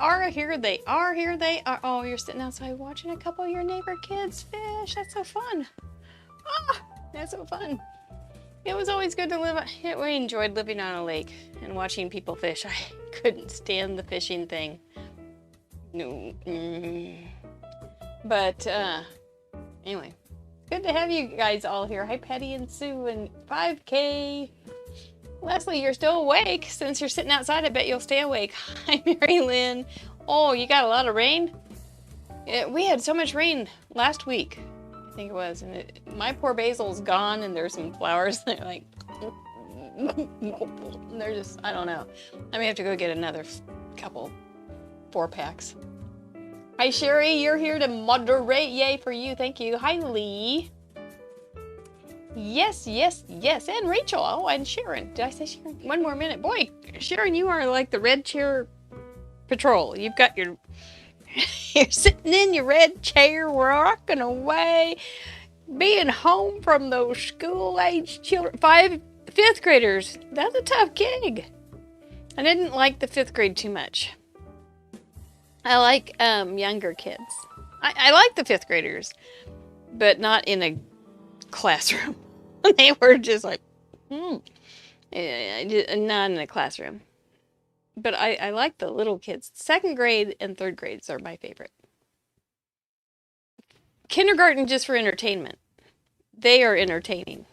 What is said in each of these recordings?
are, here they are, here they are. Oh, you're sitting outside watching a couple of your neighbor kids fish. That's so fun. Ah, that's so fun. It was always good to live. We enjoyed living on a lake and watching people fish. I couldn't stand the fishing thing. No. But anyway, good to have you guys all here. Hi, Patty and Sue and 5K. Leslie, you're still awake. Since you're sitting outside, I bet you'll stay awake. Hi, Mary Lynn. Oh, you got a lot of rain? We had so much rain last week, I think it was. And my poor basil's gone, and there's some flowers. They're like, they're just, I don't know. I may have to go get another couple 4-packs. Hi, Sherry. You're here to moderate. Yay for you. Thank you. Hi, Lee. Yes, yes, yes. And Rachel. Oh, and Sharon. Did I say Sharon? One more minute. Boy, Sharon, you are like the red chair patrol. You've got your... You're sitting in your red chair, rocking away, being home from those school-age children. 5th graders. That's a tough gig. I didn't like the 5th grade too much. I like younger kids. I like the 5th graders, but not in a classroom. They were just like, not in a classroom. But I like the little kids. 2nd grade and 3rd grades are my favorite. Kindergarten just for entertainment. They are entertaining.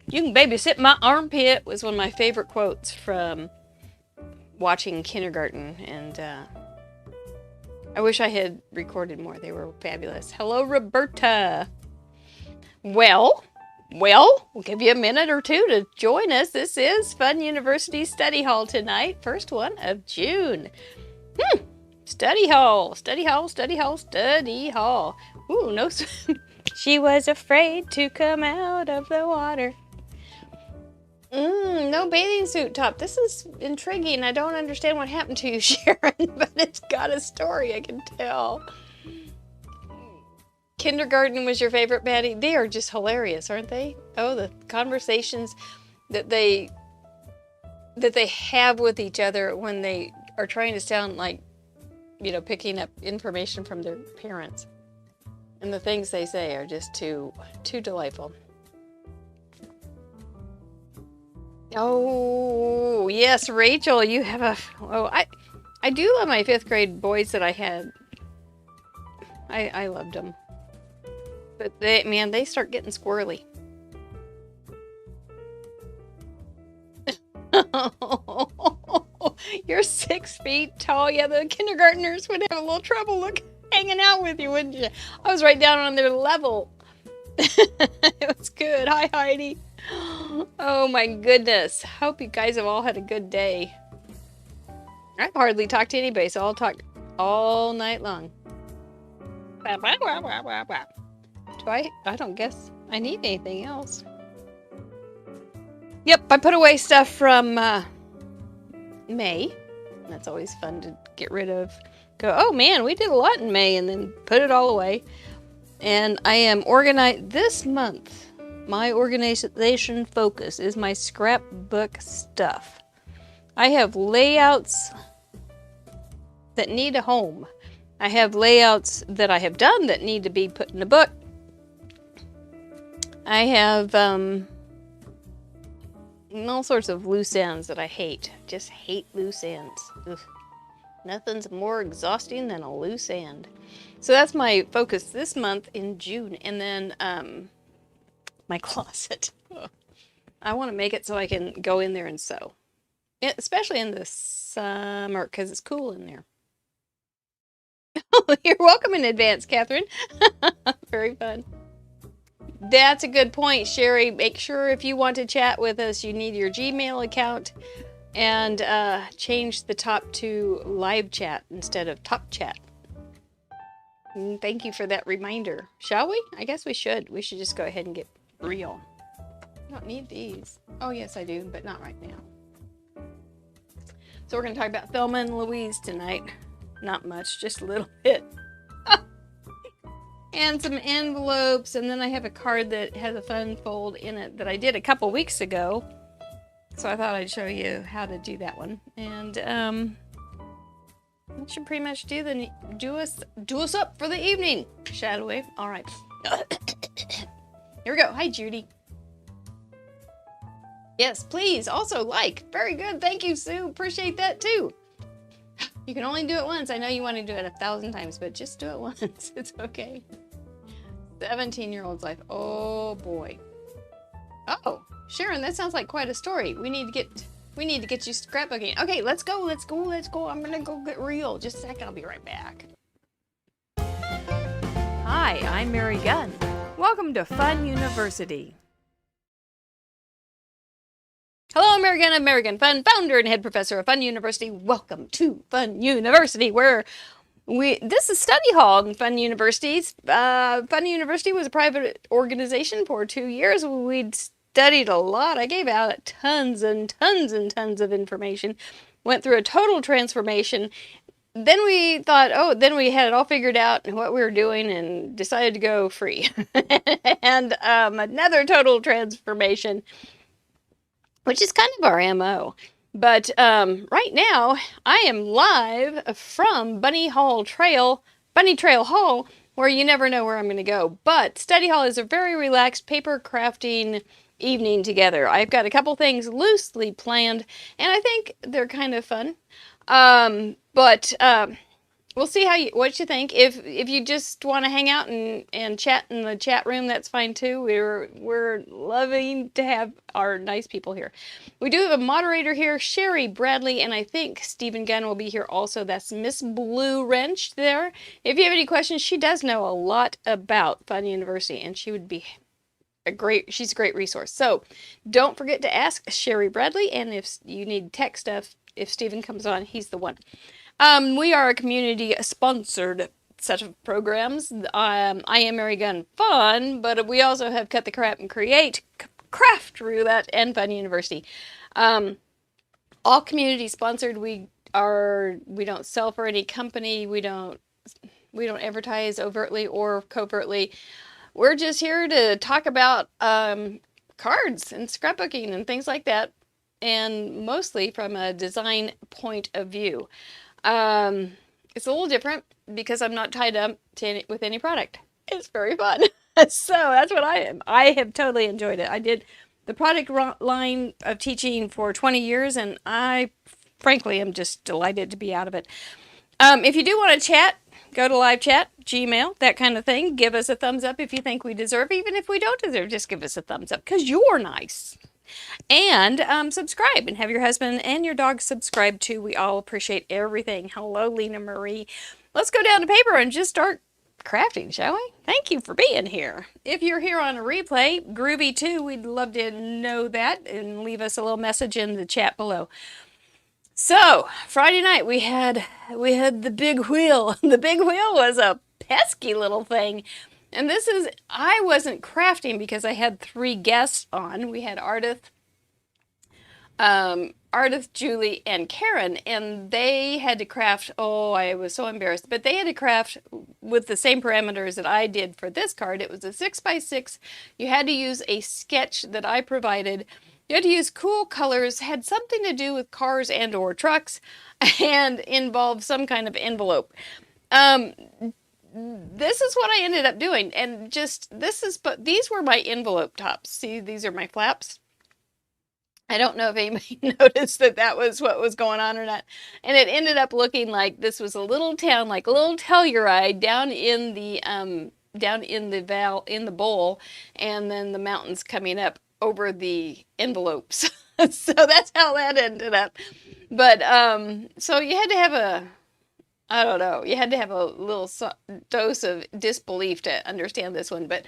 You can babysit my armpit was one of my favorite quotes from watching kindergarten. And I wish I had recorded more. They were fabulous. Hello, Roberta. Well, we'll give you a minute or two to join us. This is Funn University Study Hall tonight. First one of June. Study hall, study hall, study hall, study hall. Ooh, no. She was afraid to come out of the water. No bathing suit top. This is intriguing. I don't understand what happened to you, Sharon, but it's got a story, I can tell. Kindergarten was your favorite, Patty? They are just hilarious, aren't they? Oh, the conversations that they have with each other when they are trying to sound like, you know, picking up information from their parents. And the things they say are just too delightful. Oh, yes, Rachel, you have a... Oh, I do love my 5th grade boys that I had. I loved them. But they start getting squirrely. You're 6 feet tall. Yeah, the kindergartners would have a little trouble hanging out with you, wouldn't you? I was right down on their level. It was good. Hi, Heidi. Oh my goodness. Hope you guys have all had a good day. I've hardly talked to anybody, so I'll talk all night long. I don't guess I need anything else. Yep, I put away stuff from May. That's always fun to get rid of. Go, oh man, we did a lot in May, and then put it all away. And I am organized this month. My organization focus is my scrapbook stuff. I have layouts that need a home. I have layouts that I have done that need to be put in a book. I have all sorts of loose ends that I hate. Just hate loose ends. Ugh. Nothing's more exhausting than a loose end. So that's my focus this month in June. And then my closet. I want to make it so I can go in there and sew. Especially in the summer, because it's cool in there. You're welcome in advance, Catherine. Very fun. That's a good point, Sherry. Make sure if you want to chat with us, you need your Gmail account and change the top to live chat instead of top chat. Thank you for that reminder. Shall we? I guess we should. We should just go ahead and get real. I don't need these. Oh, yes, I do, but not right now. So we're going to talk about Thelma and Louise tonight. Not much, just a little bit. And some envelopes, and then I have a card that has a fun fold in it that I did a couple weeks ago. So I thought I'd show you how to do that one. And That should pretty much do us up for the evening. Shadow wave. All right. Here we go. Hi, Judy. Yes, please. Also like. Very good. Thank you, Sue. Appreciate that too. You can only do it once. I know you want to do it 1,000 times, but just do it once. It's okay. 17-year-old's life. Oh boy. Oh, Sharon, that sounds like quite a story. We need to get you scrapbooking. Okay, let's go. I'm gonna go get real. Just a second, I'll be right back. Hi, I'm Mary Gunn. Welcome to Funn University. Hello, Mary Gunn of Mary Gunn Funn, founder and head professor of Funn University. Welcome to Funn University, where this is study hall in Funn Universities. Funn University was a private organization for 2 years. We'd studied a lot. I gave out tons and tons and tons of information. Went through a total transformation. Then we thought, then we had it all figured out and what we were doing and decided to go free. And another total transformation, which is kind of our MO. But right now, I am live from Bunny Trail Hall, where you never know where I'm going to go. But study hall is a very relaxed paper crafting evening together. I've got a couple things loosely planned, and I think they're kind of fun. But we'll see what you think. If you just want to hang out and chat in the chat room, that's fine too. We're loving to have our nice people here. We do have a moderator here, Sherry Bradley, and I think Stephen Gunn will be here also. That's Miss Blue Wrench there. If you have any questions, she does know a lot about Funn University, and she would be she's a great resource. So don't forget to ask Sherry Bradley, and if you need tech stuff, if Stephen comes on, he's the one. We are a community-sponsored set of programs. I am Mary Gunn Funn, but we also have Cut the Crap and Create, Craft Roulette, and Funn University. All community-sponsored. We don't sell for any company. We don't advertise overtly or covertly. We're just here to talk about cards and scrapbooking and things like that, and mostly from a design point of view. It's a little different because I'm not tied up with any product. It's very fun. So that's what I am. I have totally enjoyed it. I did the product line of teaching for 20 years, and I frankly am just delighted to be out of it. If you do want to chat, go to live chat, Gmail, that kind of thing. Give us a thumbs up if you think we deserve. Even if we don't deserve, just give us a thumbs up because you're nice. And subscribe and have your husband and your dog subscribe too. We all appreciate everything. Hello, Lena Marie. Let's go down to paper and just start crafting, shall we? Thank you for being here. If you're here on a replay, groovy too, we'd love to know that and leave us a little message in the chat below. So, Friday night we had the big wheel. The big wheel was a pesky little thing. And I wasn't crafting because I had 3 guests on. We had Ardith, Julie, and Karen, and they had to craft, I was so embarrassed, but they had to craft with the same parameters that I did for this card. It was a 6x6. You had to use a sketch that I provided. You had to use cool colors, had something to do with cars and or trucks, and involved some kind of envelope. This is what I ended up doing, and but these were my envelope tops. See, these are my flaps. I don't know if anybody noticed that was what was going on or not. And it ended up looking like this was a little town, like a little Telluride down in the bowl, and then the mountains coming up over the envelopes. So that's how that ended up. But so you had to have you had to have a little dose of disbelief to understand this one, but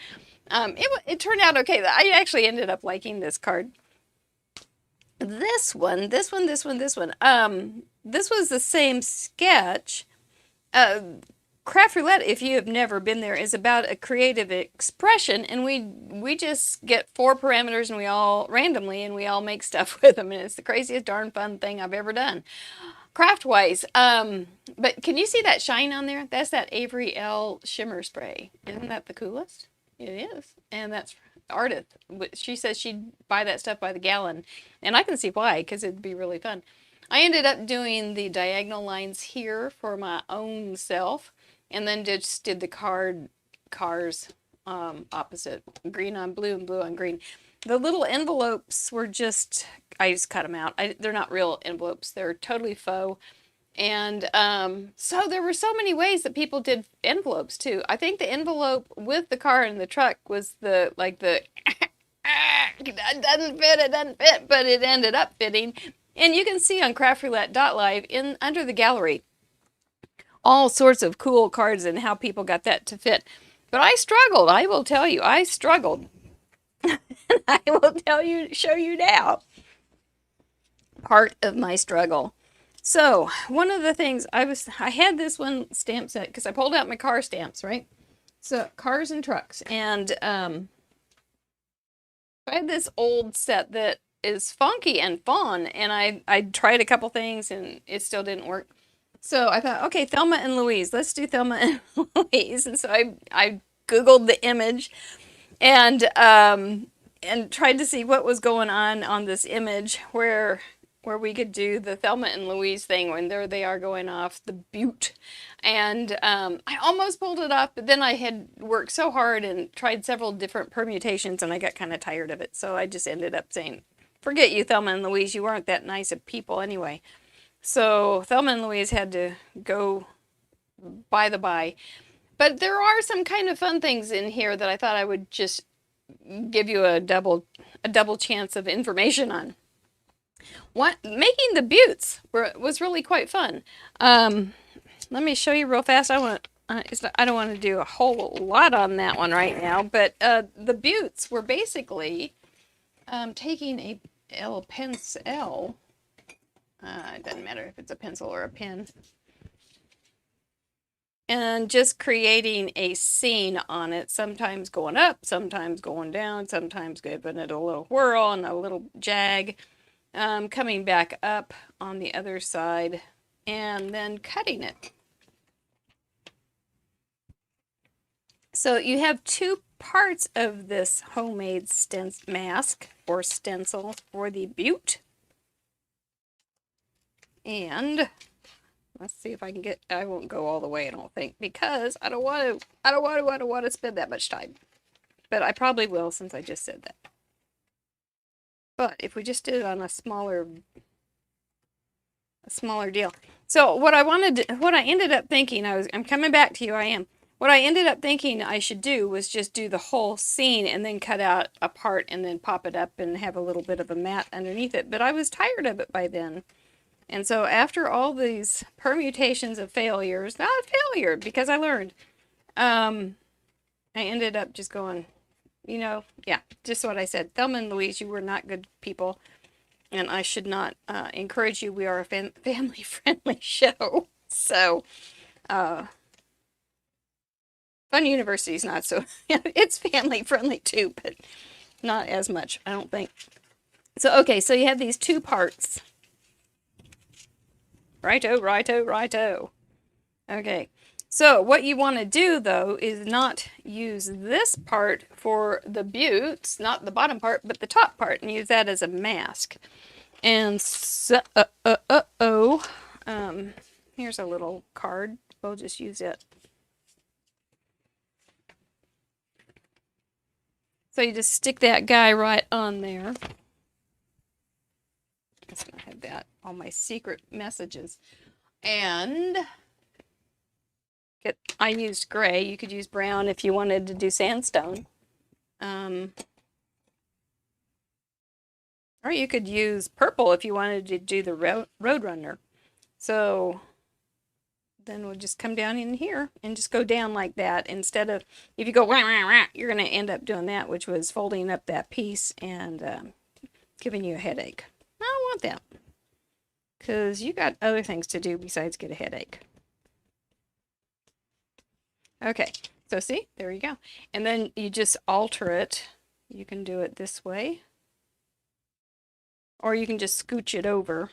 it turned out okay. I actually ended up liking this card. This one. This was the same sketch. Craft Roulette, if you have never been there, is about a creative expression, and we just get 4 parameters and we all make stuff with them, and it's the craziest darn fun thing I've ever done. Craft-wise, but can you see that shine on there? That's that Avery L shimmer spray. Isn't that the coolest? It is. And that's Ardith. She says she'd buy that stuff by the gallon, and I can see why, because it'd be really fun. I ended up doing the diagonal lines here for my own self, and then just did the cars opposite, green on blue and blue on green. The little envelopes were just, I just cut them out. They're not real envelopes. They're totally faux. And so there were so many ways that people did envelopes too. I think the envelope with the car and the truck was the it doesn't fit, but it ended up fitting. And you can see on craftroulette.live in under the gallery all sorts of cool cards and how people got that to fit. But I struggled. I will tell you, I struggled. I will show you now part of my struggle. So one of the things I had this one stamp set because I pulled out my car stamps, right? So cars and trucks, and I had this old set that is funky and fun, and I tried a couple things and it still didn't work. So I thought, okay, Thelma and Louise, let's do Thelma and Louise. And so I Googled the image and tried to see what was going on this image where we could do the Thelma and Louise thing when there they are going off the butte. And I almost pulled it off, but then I had worked so hard and tried several different permutations and I got kind of tired of it. So I just ended up saying, forget you, Thelma and Louise, you weren't that nice of people anyway. So Thelma and Louise had to go by the by. But there are some kind of fun things in here that I thought I would just give you a double chance of information on. Making the buttes was really quite fun. Let me show you real fast. I don't want to do a whole lot on that one right now, but the buttes were basically taking a pencil. It doesn't matter if it's a pencil or a pen. And just creating a scene on it, sometimes going up, sometimes going down, sometimes giving it a little whirl and a little jag, coming back up on the other side, and then cutting it. So you have two parts of this homemade mask or stencil for the butte. And let's see if I can get, I won't go all the way, I don't think, because I don't want to spend that much time. But I probably will since I just said that. But if we just did it on a smaller deal. So what I ended up thinking, I'm coming back to you, I am. What I ended up thinking I should do was just do the whole scene and then cut out a part and then pop it up and have a little bit of a mat underneath it. But I was tired of it by then. And so after all these permutations of failures, not a failure because I learned, I ended up just going, yeah, just what I said. Thelma and Louise, you were not good people, and I should not encourage you. We are a family-friendly show. So, Funn University is not so, it's family-friendly too, but not as much, I don't think. So, okay, so you have these two parts. Righto. Okay, so what you want to do, though, is not use this part for the buttes, not the bottom part, but the top part, and use that as a mask. And so, here's a little card. We'll just use it. So you just stick that guy right on there. It's gonna have that, all my secret messages. And I used gray. You could use brown if you wanted to do sandstone. Or you could use purple if you wanted to do the Roadrunner. So then we'll just come down in here and just go down like that. Instead of, if you go wah, wah, wah, you're going to end up doing that, which was folding up that piece and giving you a headache. I don't want that, because you got other things to do besides get a headache. Okay, so see, there you go. And then you just alter it. You can do it this way, or you can just scooch it over.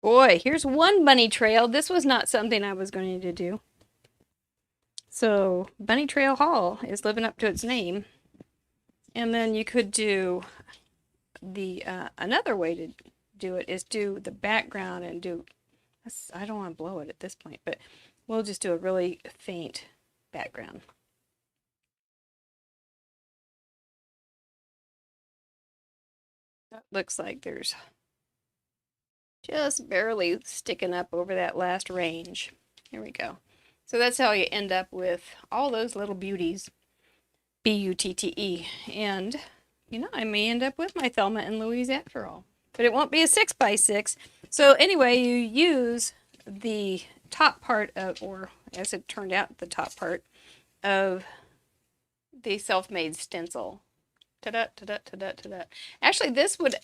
Boy, here's one bunny trail. This was not something I was going to do. So, Bunny Trail Hall is living up to its name. And then you could do the another way to do it is do the background and do, I don't want to blow it at this point, but we'll just do a really faint background. That looks like there's just barely sticking up over that last range. Here we go. So that's how you end up with all those little beauties. B-U-T-T-E. And, you know, I may end up with my Thelma and Louise after all. But it won't be a 6x6. So anyway, you use the top part of, or as it turned out, the top part of the self-made stencil. Ta-da, ta-da, ta-da, ta-da. Actually, this would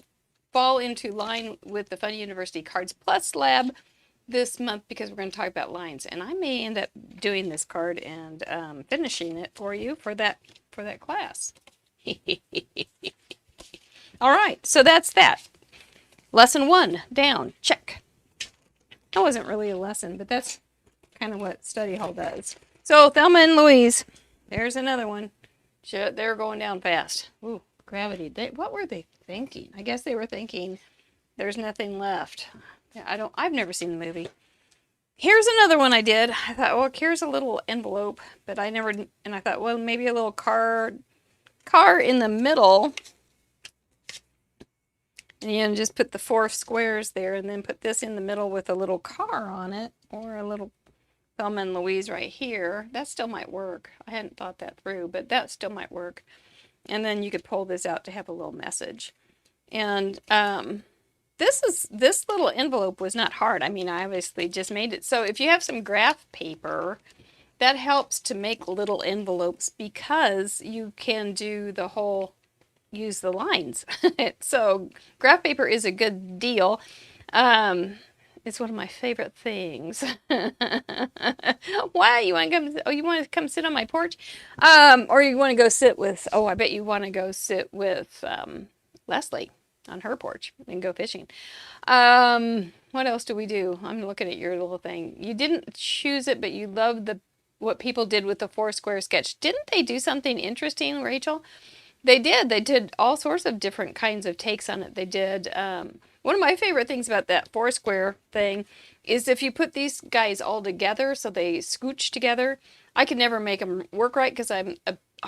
fall into line with the Funn University Cards Plus lab this month because we're going to talk about lines. And I may end up doing this card and finishing it for you for that class. All right, so that's that. Lesson 1 down, check. That wasn't really a lesson, but that's kind of what study hall does. So Thelma and Louise, there's another one. They're going down fast. Ooh, gravity. What were they thinking? I guess they were thinking there's nothing left. I've never seen the movie. Here's another one I did. I thought, well, here's a little envelope, but I thought, well, maybe a little car in the middle. And you know, just put the 4 squares there and then put this in the middle with a little car on it or a little Thelma and Louise right here. That still might work. I hadn't thought that through, but that still might work. And then you could pull this out to have a little message. And this little envelope was not hard. I mean, I obviously just made it. So if you have some graph paper, that helps to make little envelopes because you can do the whole, use the lines. So graph paper is a good deal. It's one of my favorite things. Why you want to come? Oh, you want to come sit on my porch, or you want to go sit with? Oh, I bet you want to go sit with Leslie on her porch and go fishing. What else do we do? I'm looking at your little thing. You didn't choose it, but you love what people did with the 4 square sketch. Didn't they do something interesting, Rachel? They did. They did all sorts of different kinds of takes on it. They did. One of my favorite things about that 4 square thing is if you put these guys all together, so they scooch together. I could never make them work right because I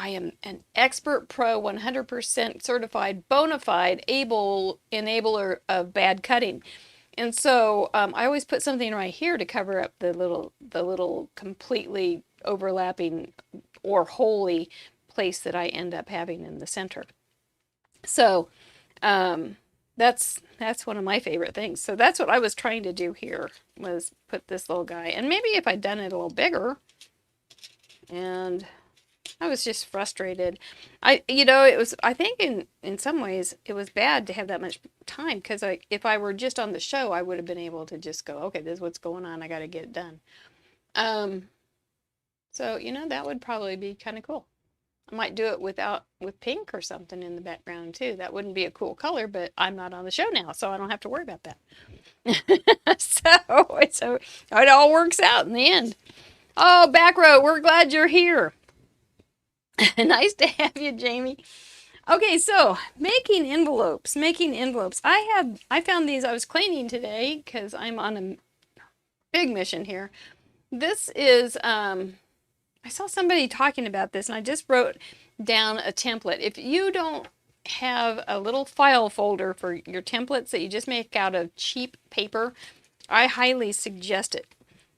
am an expert pro, 100% certified, bona fide, enabler of bad cutting. And so I always put something right here to cover up the little completely overlapping or wholly place that I end up having in the center. So that's one of my favorite things. So that's what I was trying to do here, was put this little guy. And maybe if I'd done it a little bigger, and I was just frustrated. I think in some ways it was bad to have that much time, because if I were just on the show, I would have been able to just go, okay, this is what's going on. I got to get it done. So, you know, that would probably be kind of cool. I might do it with pink or something in the background too. That wouldn't be a cool color, but I'm not on the show now, so I don't have to worry about that. So it all works out in the end. Oh, back row, we're glad you're here. Nice to have you, Jamie. Okay, so making envelopes. I found these. I was cleaning today because I'm on a big mission here. This is I saw somebody talking about this, and I just wrote down a template. If you don't have a little file folder for your templates that you just make out of cheap paper, I highly suggest it,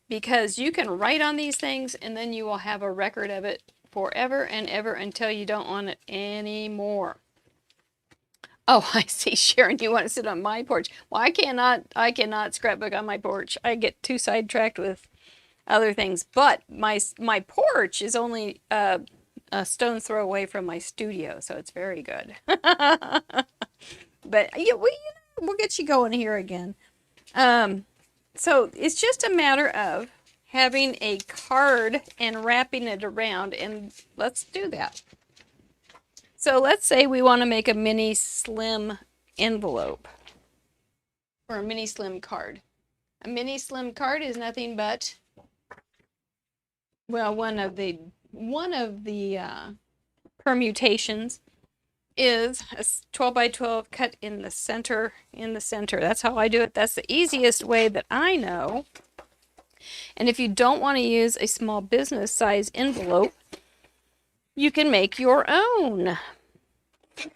because you can write on these things and then you will have a record of it forever and ever until you don't want it anymore. Oh, I see, Sharon, you want to sit on my porch. Well, I cannot scrapbook on my porch. I get too sidetracked with other things, but my porch is only a stone's throw away from my studio, so it's very good. But yeah, we'll get you going here again. So it's just a matter of having a card and wrapping it around, and let's do that. So let's say we want to make a mini slim envelope or a mini slim card. A mini slim card is nothing but, well, one of the permutations is a 12 by 12 cut in the center, That's how I do it. That's the easiest way that I know. And if you don't want to use a small business size envelope, you can make your own.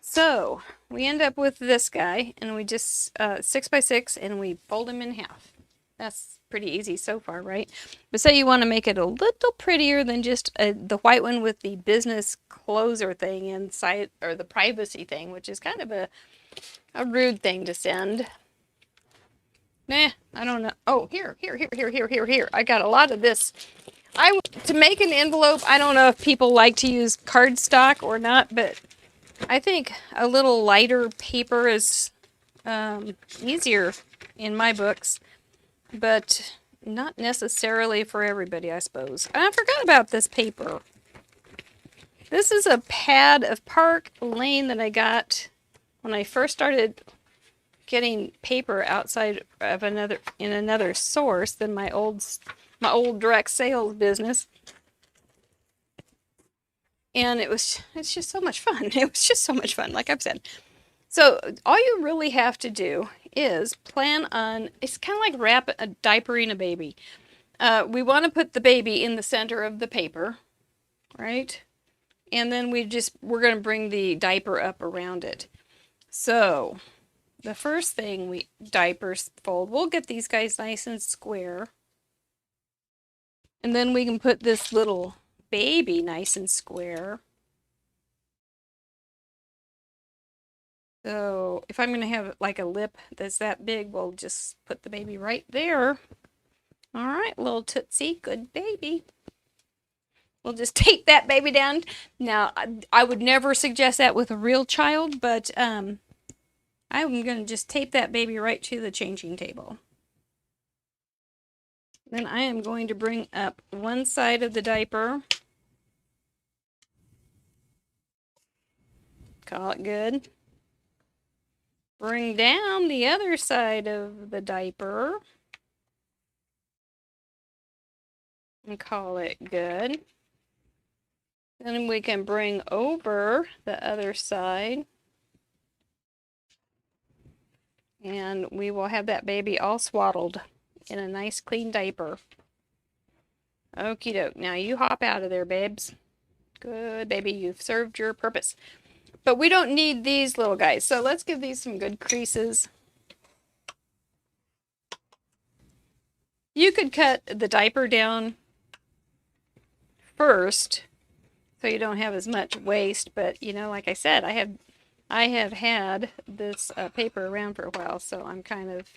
So we end up with this guy, and we just 6 by 6, and we fold him in half. That's pretty easy so far, right? But say you want to make it a little prettier than just the white one with the business closer thing inside, or the privacy thing, which is kind of a rude thing to send. Nah, I don't know. Oh, here. I got a lot of this. To make an envelope, I don't know if people like to use cardstock or not, but I think a little lighter paper is easier in my books, but not necessarily for everybody, I suppose. I forgot about this paper. This is a pad of Park Lane that I got when I first started getting paper outside of another source than my old direct sales business. And it's just so much fun. It was just so much fun, like I've said. So all you really have to do is plan on, it's kind of like diapering a baby. We want to put the baby in the center of the paper, right? And then we're going to bring the diaper up around it. So the first thing diapers fold, we'll get these guys nice and square. And then we can put this little baby nice and square. So if I'm going to have like a lip that's that big, we'll just put the baby right there. All right, little Tootsie, good baby. We'll just tape that baby down. Now, I would never suggest that with a real child, but I'm going to just tape that baby right to the changing table. Then I am going to bring up one side of the diaper. Call it good. Bring down the other side of the diaper. And call it good. Then we can bring over the other side. And we will have that baby all swaddled in a nice clean diaper. Okie doke. Now you hop out of there, babes. Good, baby. You've served your purpose. But we don't need these little guys. So let's give these some good creases. You could cut the diaper down first so you don't have as much waste. But, you know, like I said, I have had this paper around for a while, so I'm kind of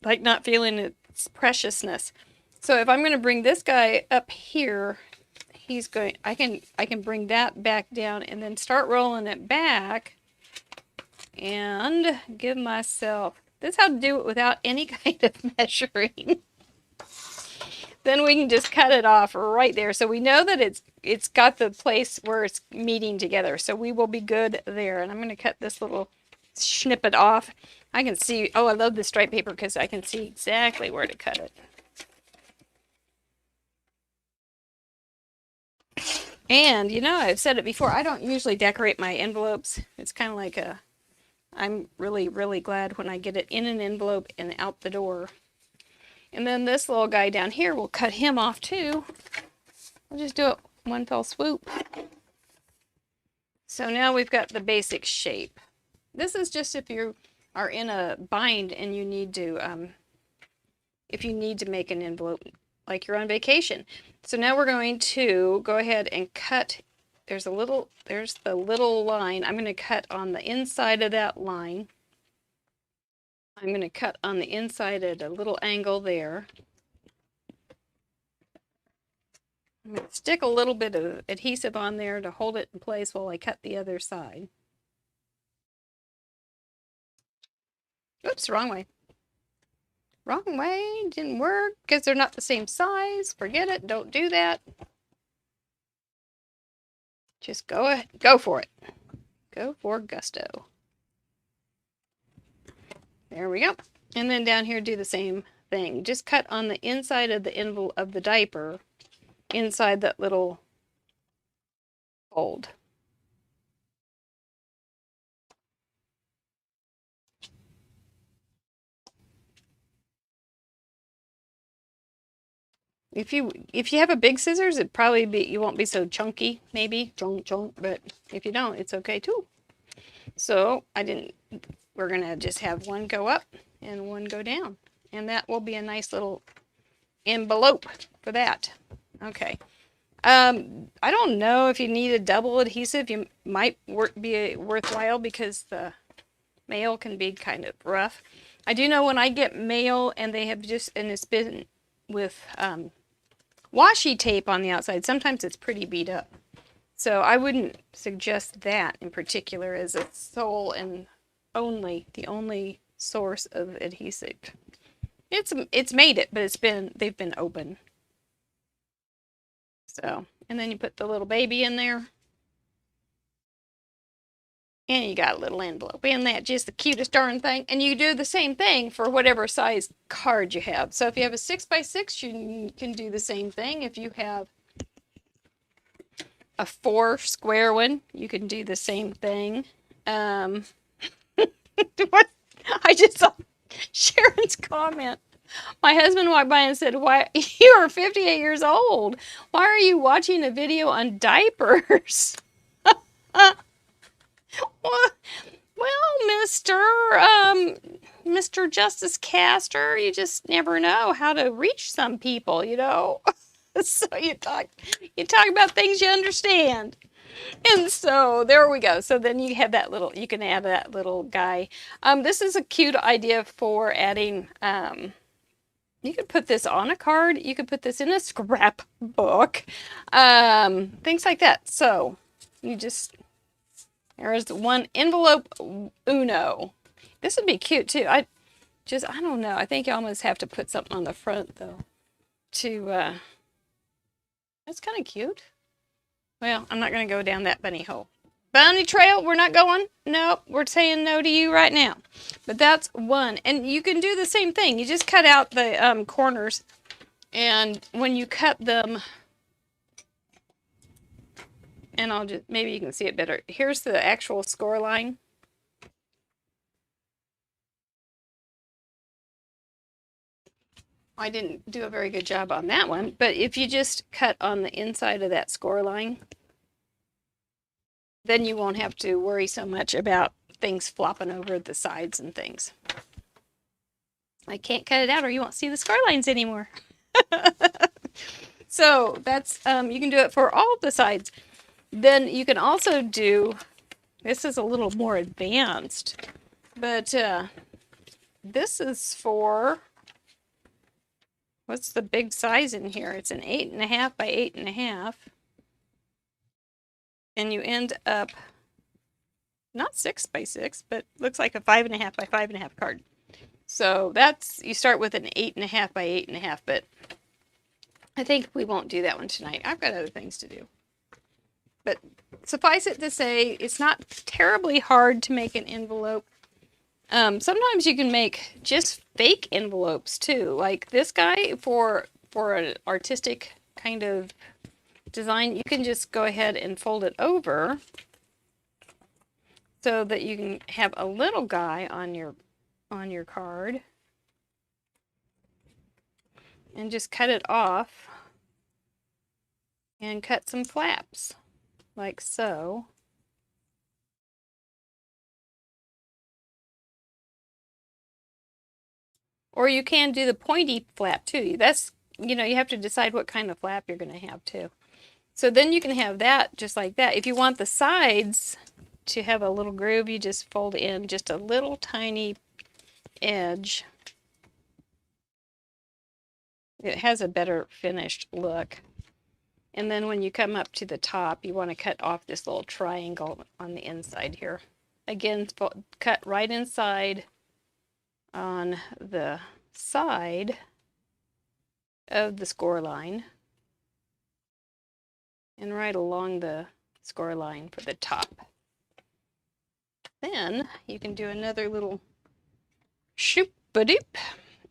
like not feeling its preciousness. So if I'm going to bring this guy up here, I can bring that back down and then start rolling it back and give myself, this is how to do it without any kind of measuring. Then we can just cut it off right there. So we know that it's got the place where it's meeting together. So we will be good there. And I'm going to cut this little snippet off. I can see, oh, I love this striped paper because I can see exactly where to cut it. And, you know, I've said it before, I don't usually decorate my envelopes. It's kind of like I'm really, really glad when I get it in an envelope and out the door. And then this little guy down here, we'll cut him off too. We'll just do it one fell swoop. So now we've got the basic shape. This is just if you are in a bind and you need to, if you need to make an envelope like you're on vacation. So now we're going to go ahead and cut. There's the little line. I'm going to cut on the inside of that line. I'm going to cut on the inside at a little angle there. I'm going to stick a little bit of adhesive on there to hold it in place while I cut the other side. Oops, wrong way. Wrong way, didn't work because they're not the same size. Forget it, don't do that. Just go ahead, go for it. Go for gusto. There we go. And then down here, do the same thing. Just cut on the inside of the envelope of the diaper, inside that little fold. If you have a big scissors, it'd probably be, you won't be so chunky, maybe chunk chunk. But if you don't, it's okay too. So we're gonna just have one go up and one go down, and that will be a nice little envelope for that. Okay. I don't know if you need a double adhesive. You might be worthwhile because the mail can be kind of rough. I do know when I get mail and they have and it's been with washi tape on the outside, sometimes it's pretty beat up. So I wouldn't suggest that in particular as a sole and the only source of adhesive. It's made it, but they've been open. So, and then you put the little baby in there. And you got a little envelope in that, just the cutest darn thing. And you do the same thing for whatever size card you have. So if you have a 6x6, you can do the same thing. If you have a 4 square one, you can do the same thing. What? I just saw Sharon's comment. My husband walked by and said, "Why, you are 58 years old. Why are you watching a video on diapers?" Well, Mr. Justice Caster, you just never know how to reach some people, you know. So you talk about things you understand. And so there we go. So then you have that little, you can add that little guy. This is a cute idea for adding, you could put this on a card. You could put this in a scrapbook. Things like that. So you just, there's one envelope uno. This would be cute too. I don't know. I think you almost have to put something on the front though. That's kind of cute. Well, I'm not going to go down that bunny hole. Bunny trail, we're not going. Nope, we're saying no to you right now. But that's one. And you can do the same thing. You just cut out the corners. And when you cut them, and maybe you can see it better. Here's the actual score line. I didn't do a very good job on that one, but if you just cut on the inside of that score line, then you won't have to worry so much about things flopping over the sides and things. I can't cut it out or you won't see the score lines anymore. So that's, you can do it for all the sides. Then you can also do, this is a little more advanced, but this is for, what's the big size in here? It's an 8.5 by 8.5. And you end up, not 6x6, but looks like a 5.5 by 5.5 card. So that's, you start with an 8.5 by 8.5, but I think we won't do that one tonight. I've got other things to do. But suffice it to say, it's not terribly hard to make an envelope. Sometimes you can make just fake envelopes too, like this guy for an artistic kind of design. You can just go ahead and fold it over so that you can have a little guy on your card and just cut it off and cut some flaps like so. Or you can do the pointy flap too. That's, you know, you have to decide what kind of flap you're going to have too. So then you can have that just like that. If you want the sides to have a little groove, you just fold in just a little tiny edge. It has a better finished look. And then when you come up to the top, you want to cut off this little triangle on the inside here. Again, cut right inside on the side of the score line and right along the score line for the top. Then you can do another little shoop-a-doop.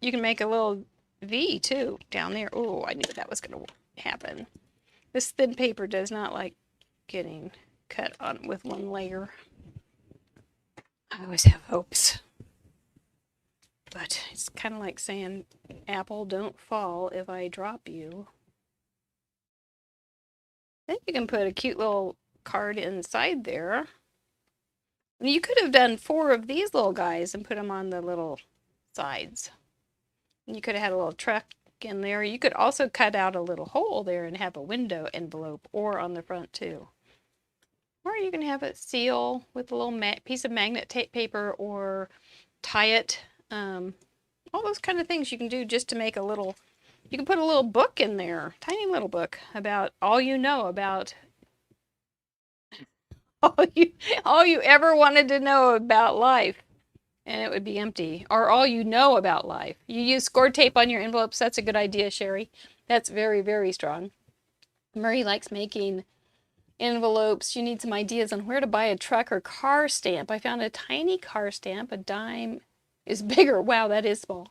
You can make a little V too down there. Oh, I knew that was going to happen. This thin paper does not like getting cut on with one layer. I always have hopes. But it's kind of like saying, apple, don't fall if I drop you. Then you can put a cute little card inside there. You could have done 4 of these little guys and put them on the little sides. You could have had a little truck in there. You could also cut out a little hole there and have a window envelope, or on the front too. Or you can have it seal with a little piece of magnet tape paper, or tie it. All those kind of things you can do just to make a little, you can put a little book in there, tiny little book about all you know about, all you ever wanted to know about life. And it would be empty. Or all you know about life. You use score tape on your envelopes. That's a good idea, Sherry. That's very, very strong. Murray likes making envelopes. You need some ideas on where to buy a truck or car stamp. I found a tiny car stamp. A dime is bigger. Wow, that is small.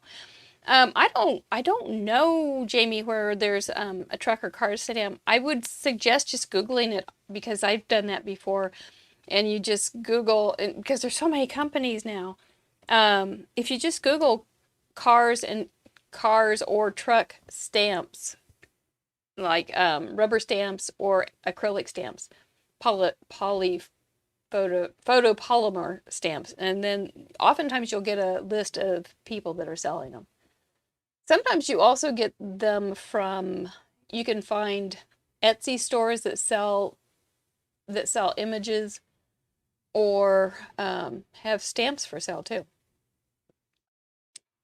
I don't know, Jamie, where there's a truck or car stamp. I would suggest just Googling it, because I've done that before. And you just Google, because there's so many companies now. If you just Google cars or truck stamps, like rubber stamps or acrylic stamps, photopolymer stamps, and then oftentimes you'll get a list of people that are selling them. Sometimes you also get them from, you can find Etsy stores that sell images, or have stamps for sale too.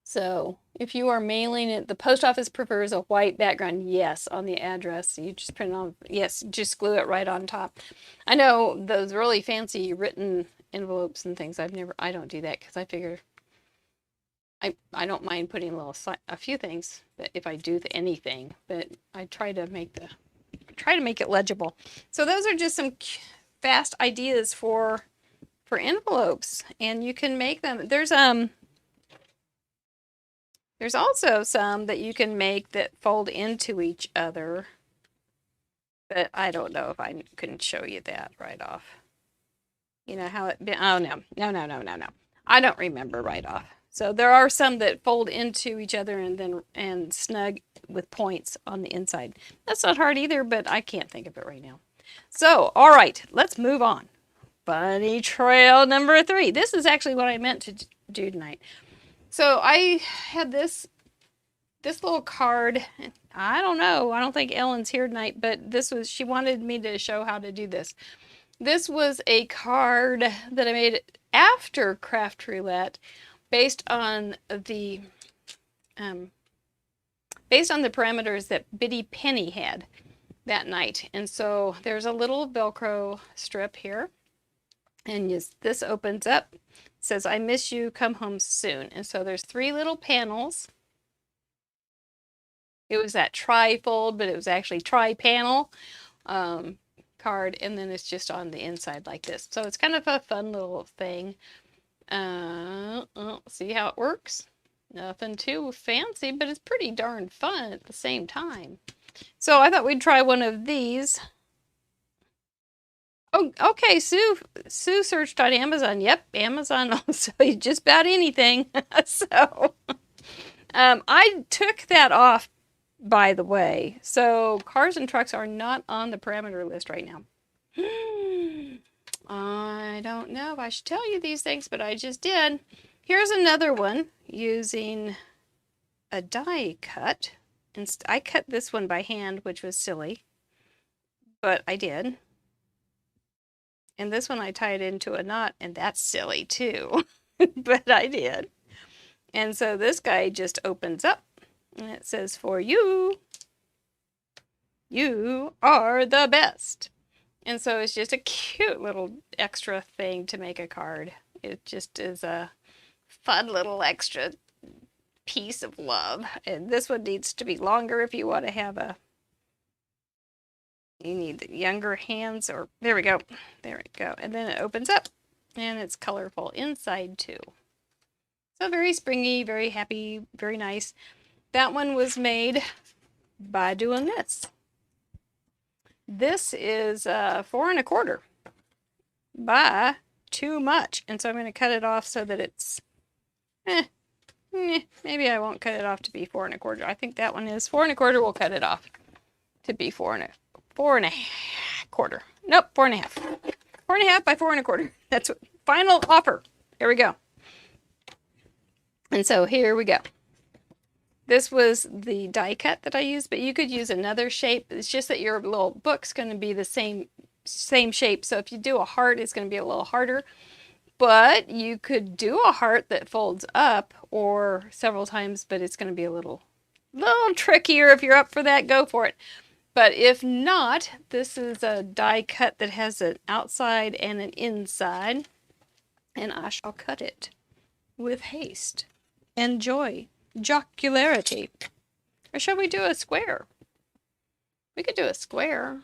So if you are mailing it, the post office prefers a white background. Yes, on the address. You just print it on, yes, just glue it right on top. I know those really fancy written envelopes and things, I don't do that, because I figure I don't mind putting a few things, but if I do anything, but I try to make it legible. So those are just some fast ideas for envelopes, and you can make them. There's also some that you can make that fold into each other, but I don't know if I can show you that right off. You know how oh no. I don't remember right off. So there are some that fold into each other and snug with points on the inside. That's not hard either, but I can't think of it right now. So, all right, let's move on. Bunny trail number 3. This is actually what I meant to do tonight. So I had this little card. I don't know. I don't think Ellen's here tonight, but she wanted me to show how to do this. This was a card that I made after Craft Roulette, based on the parameters that Biddy Penny had that night. And so there's a little Velcro strip here. And this opens up. It says, "I miss you, come home soon." And so there's 3 little panels. It was that tri-fold, but it was actually tri-panel card. And then it's just on the inside like this. So it's kind of a fun little thing. See how it works? Nothing too fancy, but it's pretty darn fun at the same time. So I thought we'd try one of these. Oh, okay, Sue searched on Amazon. Yep, Amazon will sell you just about anything. So I took that off, by the way. So cars and trucks are not on the parameter list right now. I don't know if I should tell you these things, but I just did. Here's another one using a die cut. And I cut this one by hand, which was silly, but I did. And this one I tied into a knot, and that's silly too, but I did. And so this guy just opens up, and it says, "For you, you are the best." And so it's just a cute little extra thing to make a card. It just is a fun little extra piece of love. And this one needs to be longer if you want to have you need the younger hands, or there we go. There we go. And then it opens up, and it's colorful inside too. So very springy, very happy, very nice. That one was made by doing this. This is 4 1/4 by too much. And so I'm going to cut it off so that it's Maybe I won't cut it off to be 4 1/4. I think that one is 4 1/4. We'll cut it off to be 4 1/4. Nope, 4 1/2. 4 1/2 by 4 1/4. That's what, final offer. Here we go. And so here we go. This was the die cut that I used, but you could use another shape. It's just that your little book's going to be the same shape. So if you do a heart, it's going to be a little harder. But you could do a heart that folds up or several times, but it's going to be a little trickier. If you're up for that, go for it. But if not, this is a die cut that has an outside and an inside, and I shall cut it with haste and jocularity. Or shall we do a square? We could do a square.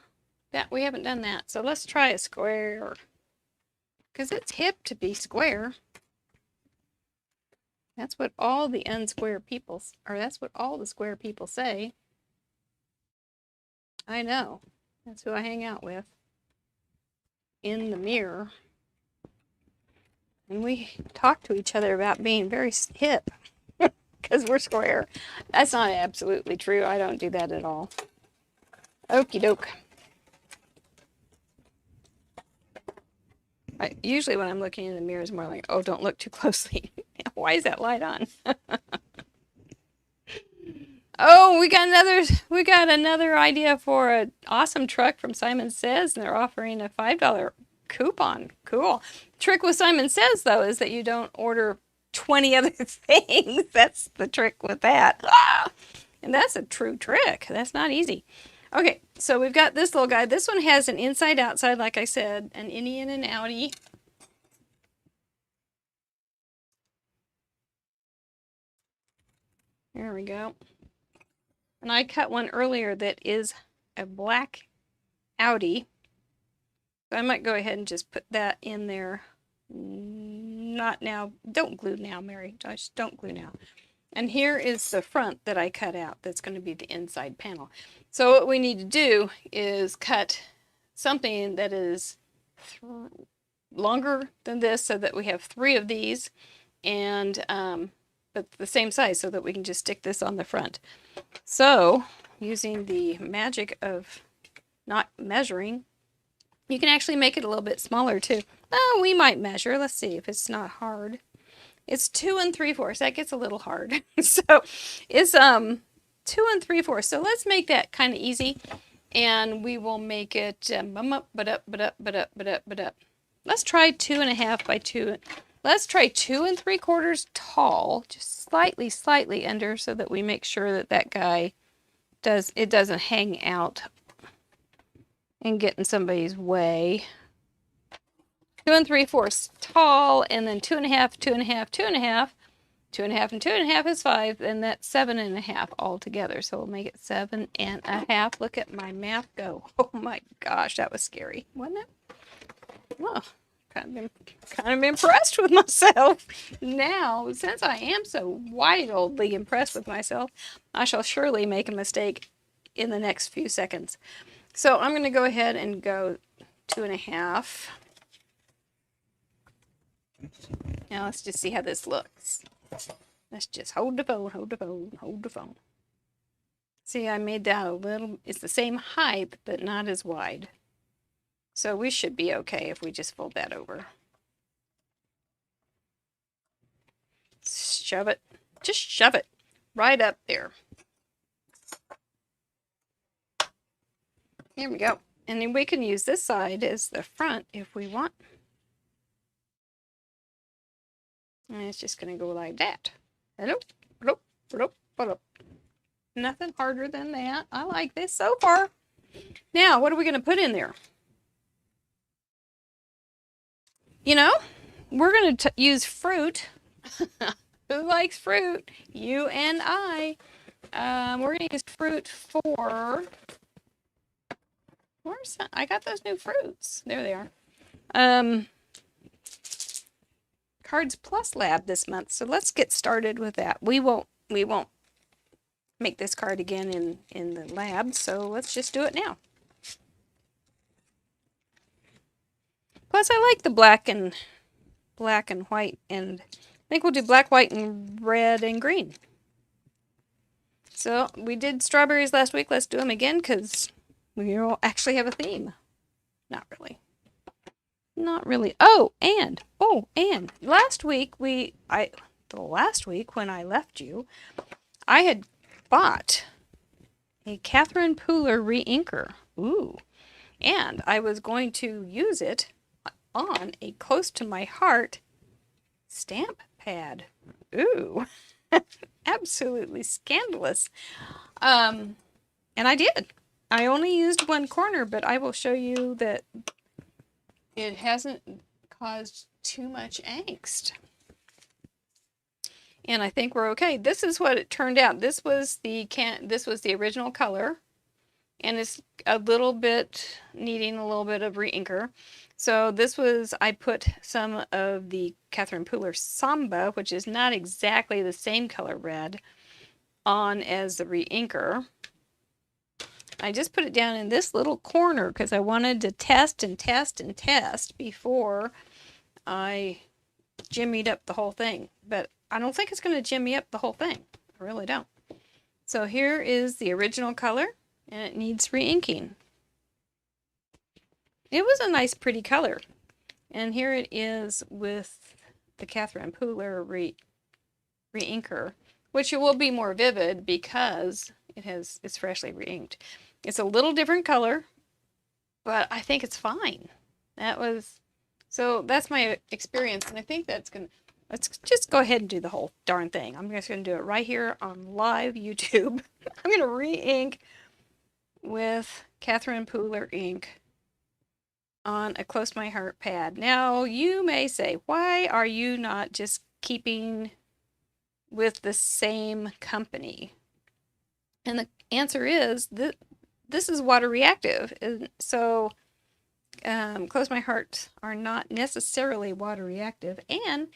That we haven't done that, so let's try a square. Because it's hip to be square. That's what all the unsquare people, or that's what all the square people say. I know. That's who I hang out with. In the mirror. And we talk to each other about being very hip. Because we're square. That's not absolutely true. I don't do that at all. Okie doke. Usually when I'm looking in the mirror, it's more like, oh, don't look too closely. Why is that light on? Oh, we got another idea for an awesome truck from Simon Says, and they're offering a $5 coupon. Cool. Trick with Simon Says, though, is that you don't order 20 other things. That's the trick with that. And that's a true trick. That's not easy. Okay, so we've got this little guy. This one has an inside-outside, like I said, an innie and an outie. There we go. And I cut one earlier that is a black outie. So I might go ahead and just put that in there. Not now. Don't glue now, Mary. Just don't glue now. And here is the front that I cut out. That's going to be the inside panel. So what we need to do is cut something that is longer than this so that we have 3 of these, and but the same size so that we can just stick this on the front. So using the magic of not measuring, you can actually make it a little bit smaller too. Oh, we might measure. Let's see if it's not hard. It's 2 3/4. That gets a little hard. So it's 2 3/4. So let's make that kind of easy, and we will make it up. Let's try 2 1/2 by 2. Let's try 2 3/4 tall, just slightly under, so that we make sure that that guy doesn't hang out and get in somebody's way. 2 3/4 tall, and then 2 1/2, 2 1/2, 2 1/2, 2 1/2, and 2 1/2 is 5, and that's 7 1/2 altogether. So we'll make it 7 1/2. Look at my math go. Oh my gosh, that was scary, wasn't it? Well, kind of impressed with myself. Now, since I am so wildly impressed with myself, I shall surely make a mistake in the next few seconds. So I'm going to go ahead and go 2 1/2. Now let's just see how this looks. Let's just hold the phone. See, I made that a little, it's the same height, but not as wide. So we should be okay if we just fold that over. Shove it. Just shove it right up there. Here we go. And then we can use this side as the front if we want. And it's just going to go like that. Hello. Nothing harder than that. I like this so far. Now, what are we going to put in there? You know, we're going to use fruit. Who likes fruit? You and I. We're going to use fruit for... Where's that? I got those new fruits. There they are. Cards Plus Lab this month. So let's get started with that. We won't make this card again in the lab, so let's just do it now. Plus, I like the black and white and think we'll do black, white, and red and green. So we did strawberries last week. Let's do them again because we all actually have a theme. Not really. Not really. Oh, and last week when I left you, I had bought a Catherine Pooler re-inker. Ooh. And I was going to use it on a close to my heart stamp pad. Ooh. Absolutely scandalous. And I did. I only used one corner, but I will show you that it hasn't caused too much angst. And I think we're okay. This is what it turned out. This was the original color, and it's a little bit needing a little bit of re-inker. So I put some of the Catherine Pooler Samba, which is not exactly the same color red, on as the re-inker. I just put it down in this little corner because I wanted to test and test and test before I jimmied up the whole thing. But I don't think it's going to jimmy up the whole thing. I really don't. So here is the original color, and it needs re-inking. It was a nice, pretty color. And here it is with the Catherine Pooler re-inker, which it will be more vivid because it's freshly re-inked. It's a little different color, but I think it's fine. So that's my experience, and I think let's just go ahead and do the whole darn thing. I'm just going to do it right here on live YouTube. I'm going to re-ink with Catherine Pooler ink on a close to my heart pad. Now, you may say, why are you not just keeping with the same company? And the answer is that this is water reactive. And so close my heart are not necessarily water reactive, and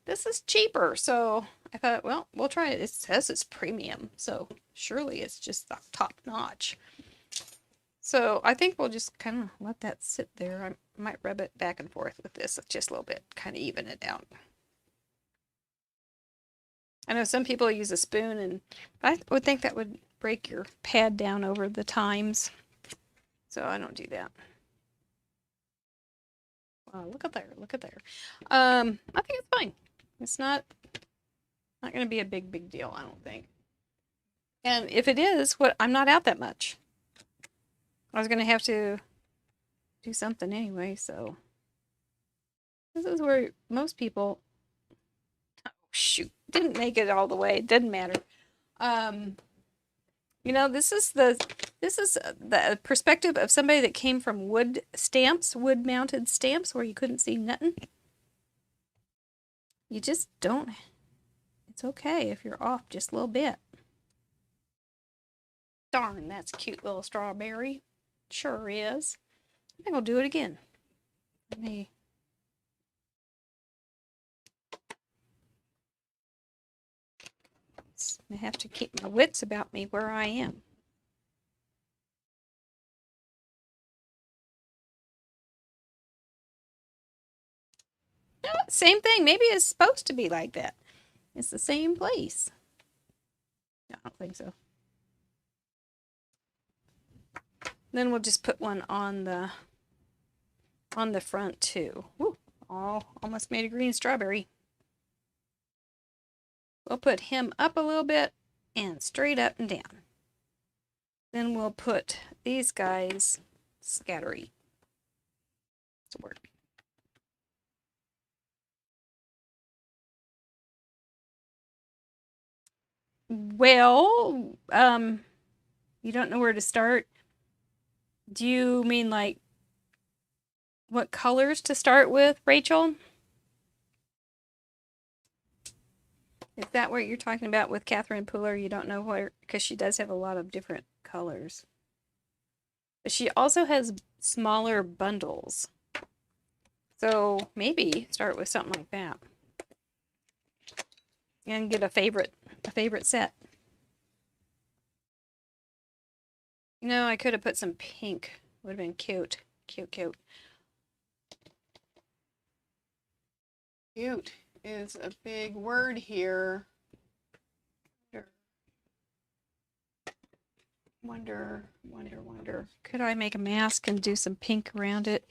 this is cheaper. So I thought, well, we'll try it. It says it's premium, so surely it's just the top notch. So I think we'll just kind of let that sit there. I might rub it back and forth with this just a little bit, kind of even it out. I know some people use a spoon, and I would think that would break your pad down over the times. So I don't do that. Wow, look at there, look at there. I think it's fine. It's not going to be a big deal, I don't think. And if it is, I'm not out that much. I was going to have to do something anyway, so this is where most people, oh shoot, didn't make it all the way. It didn't matter. You know, this is the perspective of somebody that came from wood mounted stamps where you couldn't see nothing. You just don't, it's okay if you're off just a little bit. Darn, that's a cute little strawberry. Sure is. I think I'll do it again. I have to keep my wits about me where I am. No, same thing. Maybe it's supposed to be like that. It's the same place. No, I don't think so. Then we'll just put one on the front too. Ooh, almost made a green strawberry. We'll put him up a little bit and straight up and down. Then we'll put these guys scattery. It's a word. Well, you don't know where to start. Do you mean like what colors to start with, Rachel? Is that what you're talking about with Catherine Pooler? You don't know where, because she does have a lot of different colors. But she also has smaller bundles. So maybe start with something like that. And get a favorite set. You know, I could have put some pink. Would have been cute. Cute. Cute. is a big word here. Wonder. Could I make a mask and do some pink around it?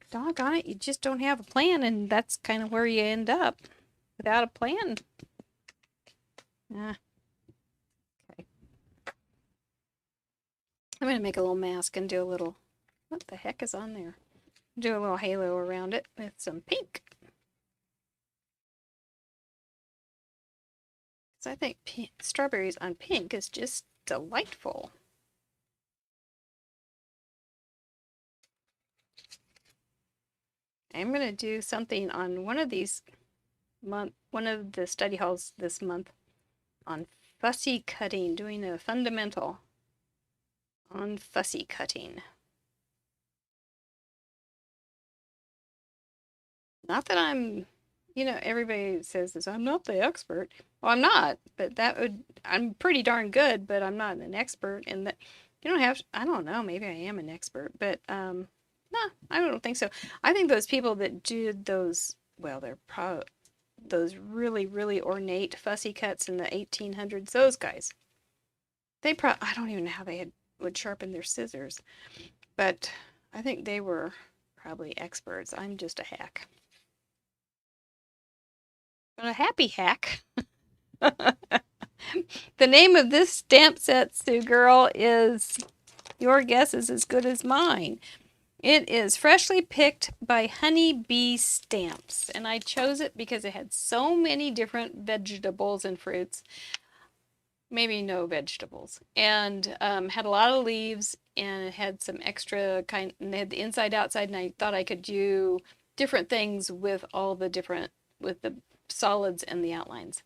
Doggone it, you just don't have a plan, and that's kind of where you end up. Without a plan. Okay. I'm going to make a little mask and do a little, what the heck is on there? Do a little halo around it with some pink. So I think strawberries on pink is just delightful. I'm going to do something on one of these one of the study halls this month on fussy cutting, doing a fundamental on fussy cutting. Not that I'm, you know, everybody says this, I'm not the expert. Well, I'm not, but I'm pretty darn good, but I'm not an expert in that. You don't have, I don't know, maybe I am an expert, but no, I don't think so. I think those people that did those, well, they're probably those really, really ornate fussy cuts in the 1800s, those guys, I don't even know how they would sharpen their scissors, but I think they were probably experts. I'm just a hack. But a happy hack. The name of this stamp set, Sue Girl, is Your Guess is as Good as Mine. It is Freshly Picked by Honey Bee Stamps, and I chose it because it had so many different vegetables and fruits, maybe no vegetables, and had a lot of leaves, and it had some extra kind, and they had the inside outside, and I thought I could do different things with all the different, with the solids and the outlines.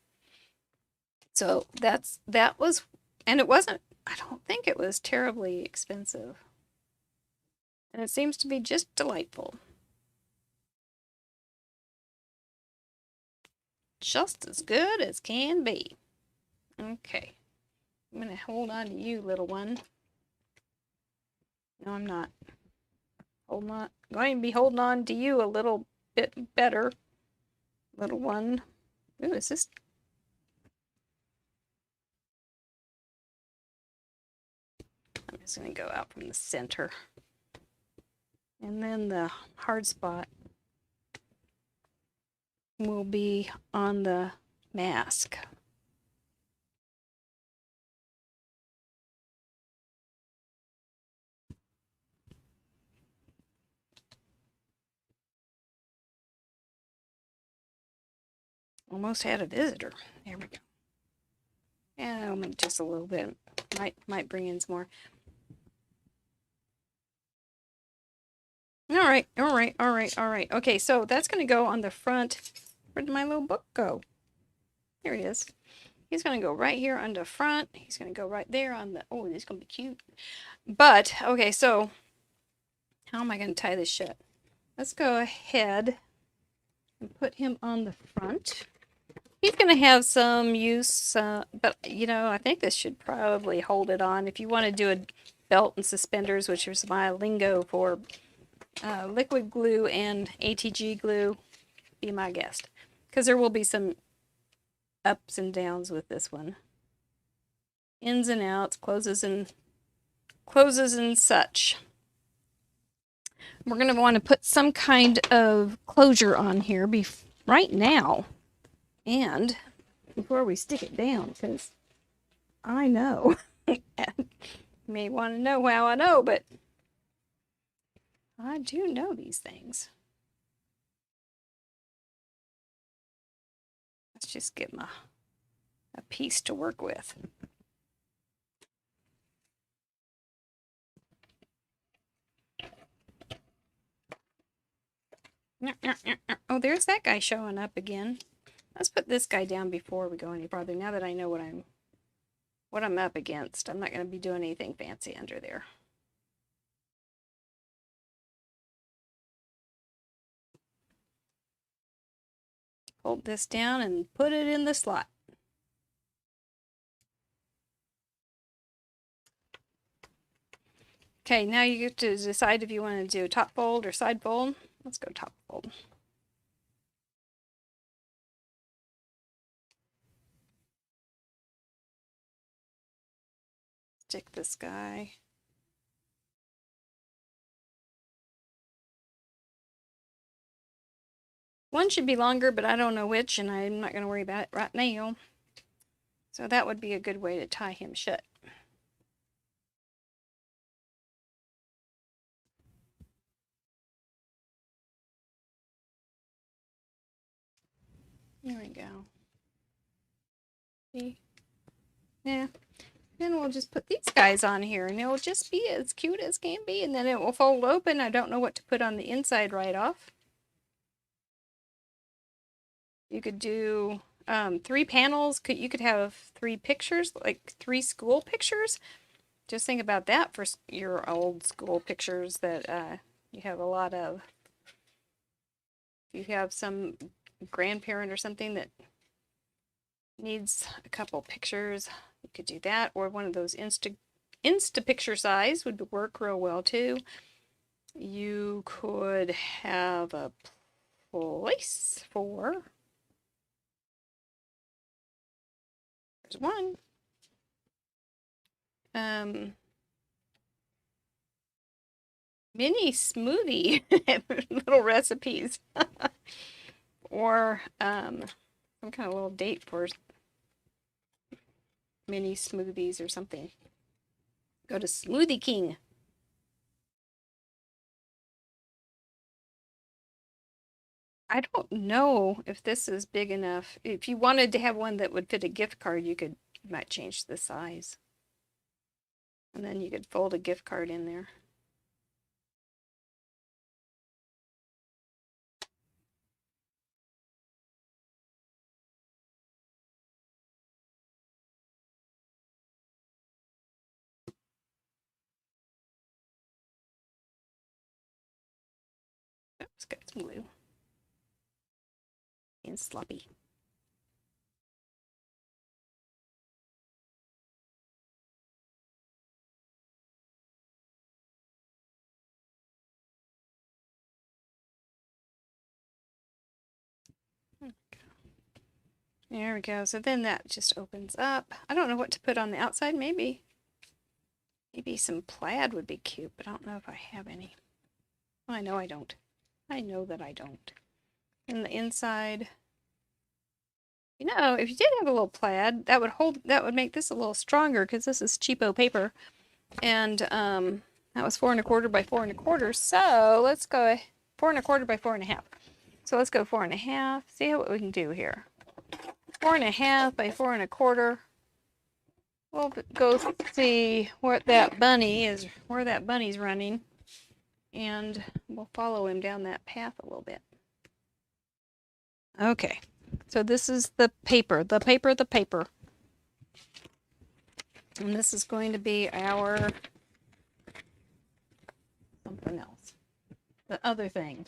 So that was, and it wasn't, I don't think it was terribly expensive. And it seems to be just delightful. Just as good as can be. Okay. I'm going to hold on to you, little one. No, I'm not. Holding on. I'm going to be holding on to you a little bit better, little one. Ooh, is this? I'm just going to go out from the center. And then the hard spot will be on the mask. Almost had a visitor. There we go. And I'll make just a little bit. Might bring in some more. All right. Okay, so that's going to go on the front. Where did my little book go? Here he is. He's going to go right here on the front. He's going to go right there on the, oh, this is going to be cute. But, okay, so how am I going to tie this shut? Let's go ahead and put him on the front. He's going to have some use, but, you know, I think this should probably hold it on. If you want to do a belt and suspenders, which is my lingo for liquid glue and ATG glue, be my guest. Because there will be some ups and downs with this one. Ins and outs, closes and such. We're going to want to put some kind of closure on here right now. And before we stick it down, because I know, you may want to know how I know, but I do know these things. Let's just get a piece to work with. Oh, there's that guy showing up again. Let's put this guy down before we go any farther. Now that I know what I'm up against, I'm not going to be doing anything fancy under there. Hold this down and put it in the slot. Okay, now you get to decide if you want to do top fold or side fold. Let's go top fold. Stick this guy. One should be longer, but I don't know which, and I'm not going to worry about it right now. So that would be a good way to tie him shut. There we go. See? Yeah. Then we'll just put these guys on here, and it'll just be as cute as can be, and then it will fold open. I don't know what to put on the inside right off. You could do 3 panels. You could have 3 pictures, like 3 school pictures. Just think about that for your old school pictures that you have a lot of. If you have some grandparent or something that needs a couple pictures, you could do that, or one of those Insta picture size would work real well too. You could have a place for, there's one, mini smoothie little recipes or some kind of little date for mini smoothies or something. Go to Smoothie King. I don't know if this is big enough. If you wanted to have one that would fit a gift card, you might change the size. And then you could fold a gift card in there. Oops, got some glue. And sloppy. There we go. So then that just opens up. I don't know what to put on the outside. Maybe some plaid would be cute, but I don't know if I have any. Well, I know I don't. I know that I don't. And the inside, you know, if you did have a little plaid, that would make this a little stronger because this is cheapo paper. And that was 4 1/4 by 4 1/4. So let's go 4 1/4 by 4 1/2. So let's go 4 1/2. See what we can do here. 4 1/2 by 4 1/4. We'll go see where that bunny's running, and we'll follow him down that path a little bit. Okay, so this is the paper. And this is going to be our something else. The other thing.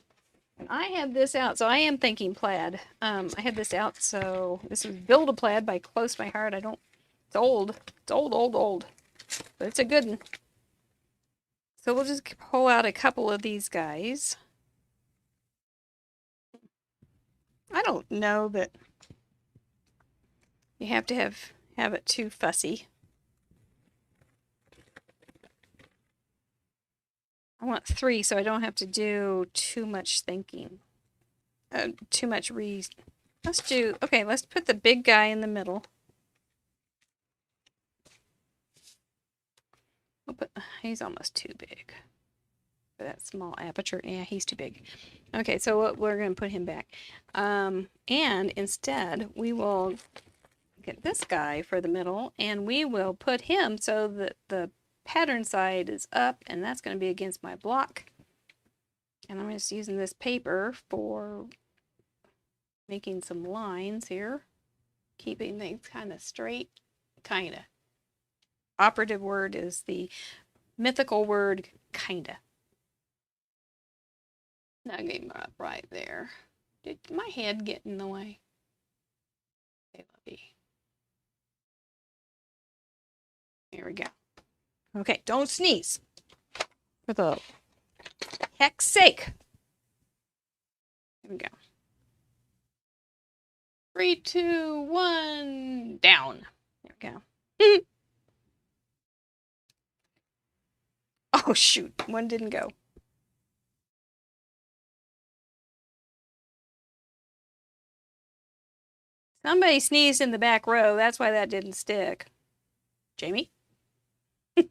And I have this out, so I am thinking plaid. I had this out, so this is Build a Plaid by Close My Heart. It's old. It's old. But it's a good one. So we'll just pull out a couple of these guys. I don't know that you have to have it too fussy. I want 3 so I don't have to do too much thinking. Let's put the big guy in the middle. He's almost too big for that small aperture. Yeah, he's too big. Okay, so we're going to put him back. And instead, we will get this guy for the middle, and we will put him so that the pattern side is up, and that's going to be against my block. And I'm just using this paper for making some lines here, keeping things kind of straight, kind of. Operative word is the mythical word kinda. Now get him up right there. Did my head get in the way? Okay, lovey. Here we go. Okay, don't sneeze. For the heck's sake. Here we go. 3, 2, 1, down. There we go. Oh, shoot. One didn't go. Somebody sneezed in the back row. That's why that didn't stick. Jamie? I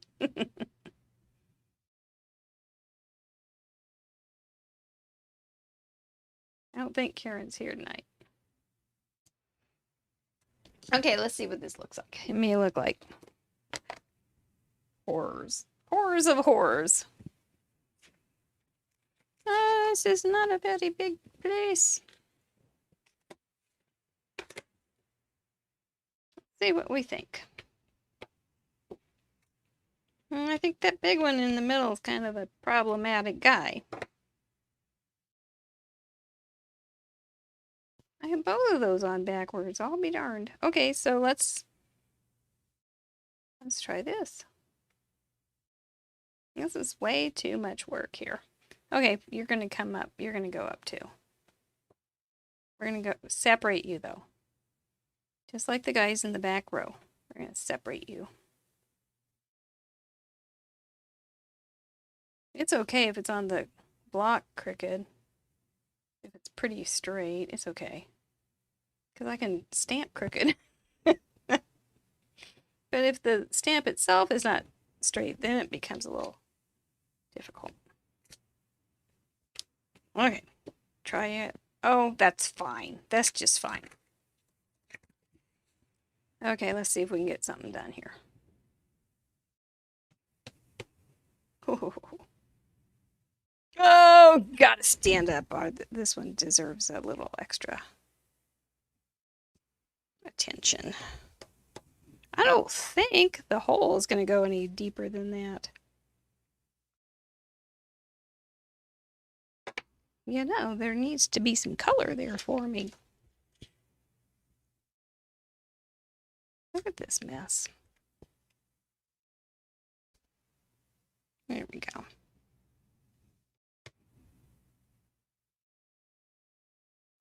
don't think Karen's here tonight. Okay, let's see what this looks like. It may look like horrors. Horrors of horrors. This is not a very big place. Let's see what we think. I think that big one in the middle is kind of a problematic guy. I have both of those on backwards. I'll be darned. Okay, so let's try this. This is way too much work here. Okay, you're going to come up. You're going to go up too. We're going to go separate you though. Just like the guys in the back row. We're going to separate you. It's okay if it's on the block crooked. If it's pretty straight, it's okay. Because I can stamp crooked. But if the stamp itself is not straight, then it becomes a little difficult. Okay, try it. Oh, that's fine. That's just fine. Okay, let's see if we can get something done here. Oh, gotta stand up. This one deserves a little extra attention. I don't think the hole is going to go any deeper than that. You know, there needs to be some color there for me. Look at this mess. There we go.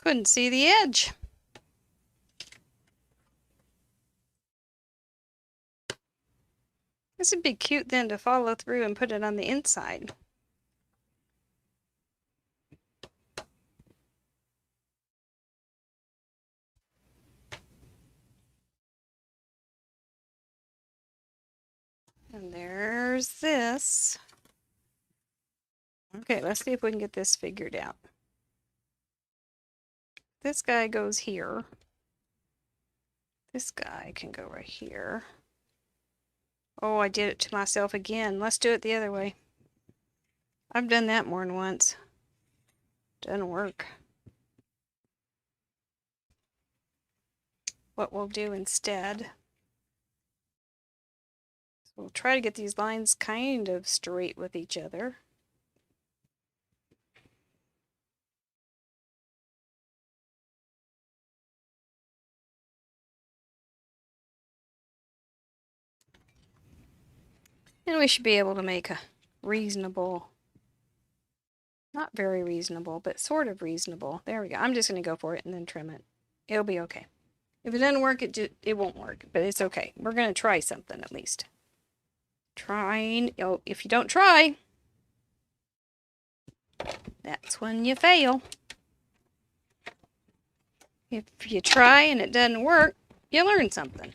Couldn't see the edge. This would be cute then to follow through and put it on the inside. And there's this. Okay, let's see if we can get this figured out. This guy goes here. This guy can go right here. Oh, I did it to myself again. Let's do it the other way. I've done that more than once. Doesn't work. What we'll do instead, we'll try to get these lines kind of straight with each other. And we should be able to make a reasonable, not very reasonable, but sort of reasonable. There we go. I'm just going to go for it and then trim it. It'll be okay. If it doesn't work, it won't work, but it's okay. We're going to try something at least. Trying, oh, if you don't try, that's when you fail. If you try and it doesn't work, you learn something.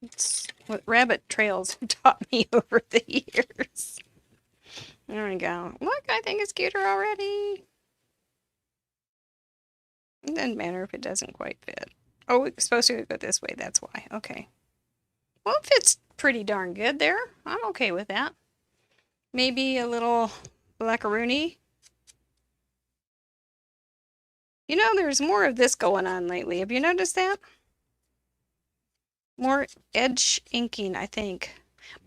It's what rabbit trails have taught me over the years. There we go. Look, I think it's cuter already. It doesn't matter if it doesn't quite fit. Oh, it's supposed to go this way, that's why. Okay. Well, it fits pretty darn good there. I'm okay with that. Maybe a little blackaroony. You know, there's more of this going on lately. Have you noticed that? More edge inking, I think.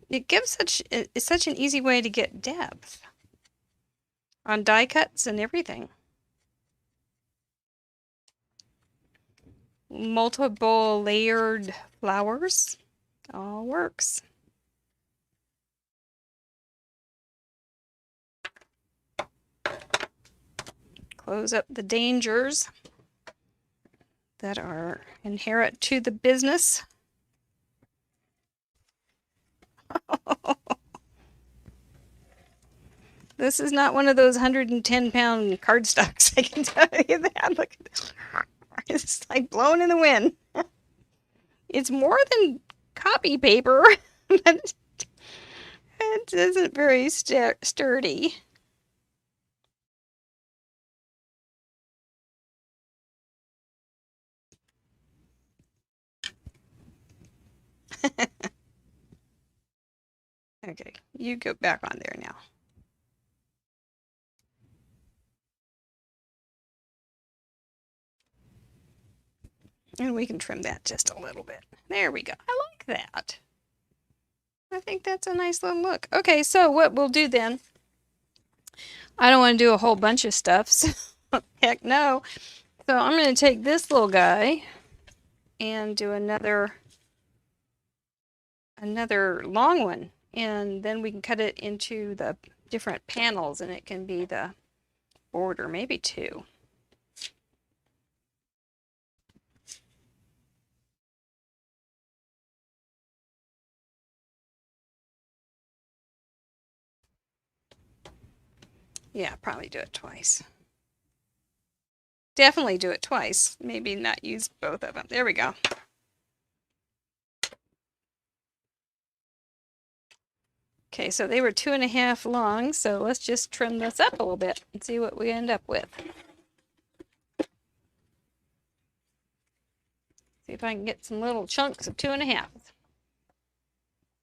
It gives it's such an easy way to get depth on die cuts and everything. Multiple layered flowers. All works. close up the dangers that are inherent to the business. This is not one of those 110-pound cardstocks, I can tell you that. Look, it's like blowing in the wind. It's more than copy paper, but it isn't very sturdy. Okay, you go back on there now. And we can trim that just a little bit. There we go. I like that. I think that's a nice little look. Okay, so what we'll do then, I don't want to do a whole bunch of stuff. So heck no. So I'm going to take this little guy and do another long one. And then we can cut it into the different panels, and it can be the border, maybe two. Yeah, probably do it twice. Definitely do it twice. Maybe not use both of them. There we go. Okay, so they were 2.5 long, so let's just trim this up a little bit and see what we end up with. See if I can get some little chunks of 2.5.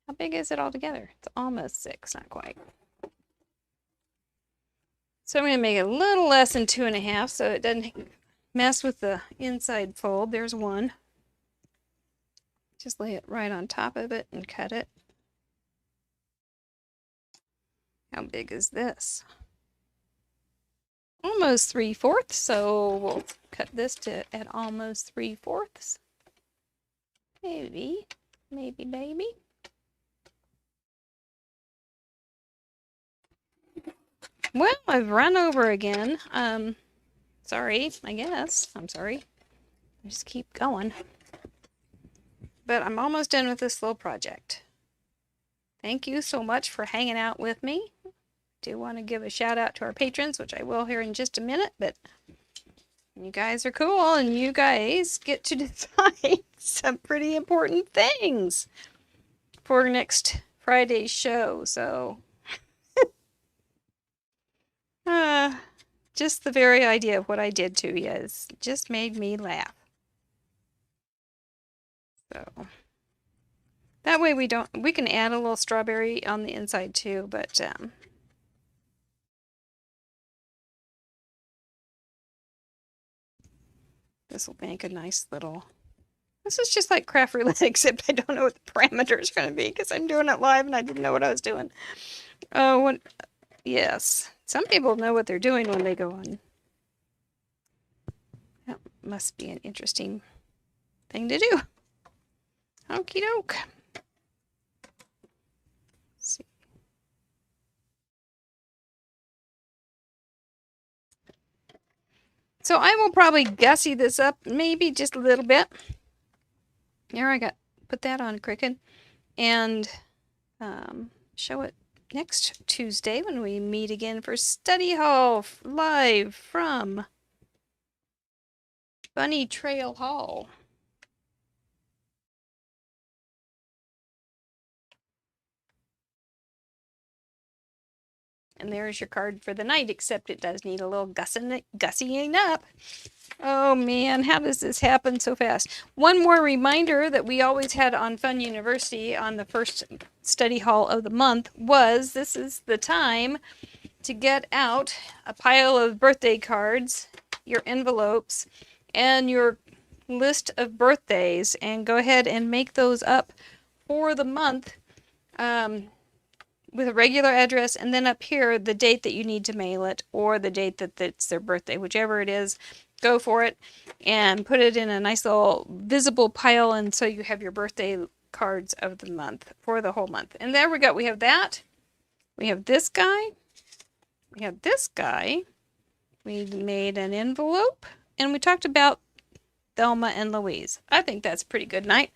How big is it all together? It's almost 6, not quite. So I'm going to make it a little less than 2.5 so it doesn't mess with the inside fold. There's one. Just lay it right on top of it and cut it. How big is this? Almost 3/4, so we'll cut this to at almost 3/4. Maybe, baby. Well, I've run over again. Sorry, I guess. I'm sorry. I just keep going. But I'm almost done with this little project. Thank you so much for hanging out with me. Do want to give a shout out to our patrons, which I will here in just a minute, but you guys are cool and you guys get to decide some pretty important things for next Friday's show. So just the very idea of what I did to you has just made me laugh. So that way we can add a little strawberry on the inside too, but this will make a nice little, this is just like craft roulette, except I don't know what the parameters are going to be because I'm doing it live and I didn't know what I was doing. Oh, yes. Some people know what they're doing when they go on. That must be an interesting thing to do. Okie doke. Let's see. So I will probably gussy this up maybe just a little bit. There I put that on Cricut and show it next Tuesday when we meet again for Study Hall live from Bunny Trail Hall. And there's your card for the night, except it does need a little gussying up. Oh man, how does this happen so fast? One more reminder that we always had on Funn University on the first study hall of the month was this is the time to get out a pile of birthday cards, your envelopes, and your list of birthdays, and go ahead and make those up for the month with a regular address, and then up here the date that you need to mail it or the date that it's their birthday, whichever it is. Go for it and put it in a nice little visible pile, and so you have your birthday cards of the month for the whole month. And there we go. We have that. We have this guy. We have this guy. We made an envelope, and we talked about Thelma and Louise. I think that's a pretty good night.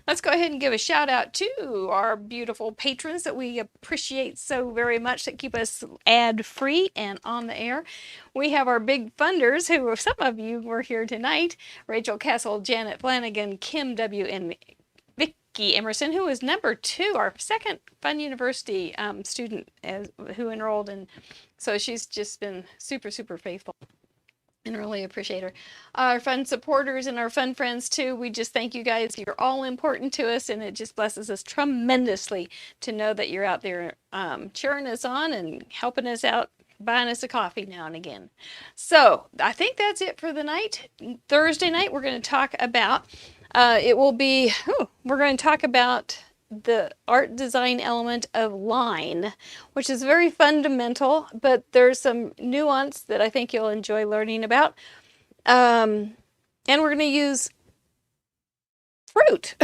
Let's go ahead and give a shout out to our beautiful patrons that we appreciate so very much, that keep us ad free and on the air. We have our big funders, who some of you were here tonight: Rachel Castle, Janet Flanagan, Kim W., and Vicky Emerson, who was number 2, our second Funn University student who enrolled, and so she's just been super, super faithful. And really appreciate her. Our Funn supporters and our Funn friends too. We just thank you guys. You're all important to us, and it just blesses us tremendously to know that you're out there cheering us on and helping us out, buying us a coffee now and again. So I think that's it for the night. Thursday night, we're going to talk about, we're going to talk about the art design element of line, which is very fundamental, but there's some nuance that I think you'll enjoy learning about. And we're going to use fruit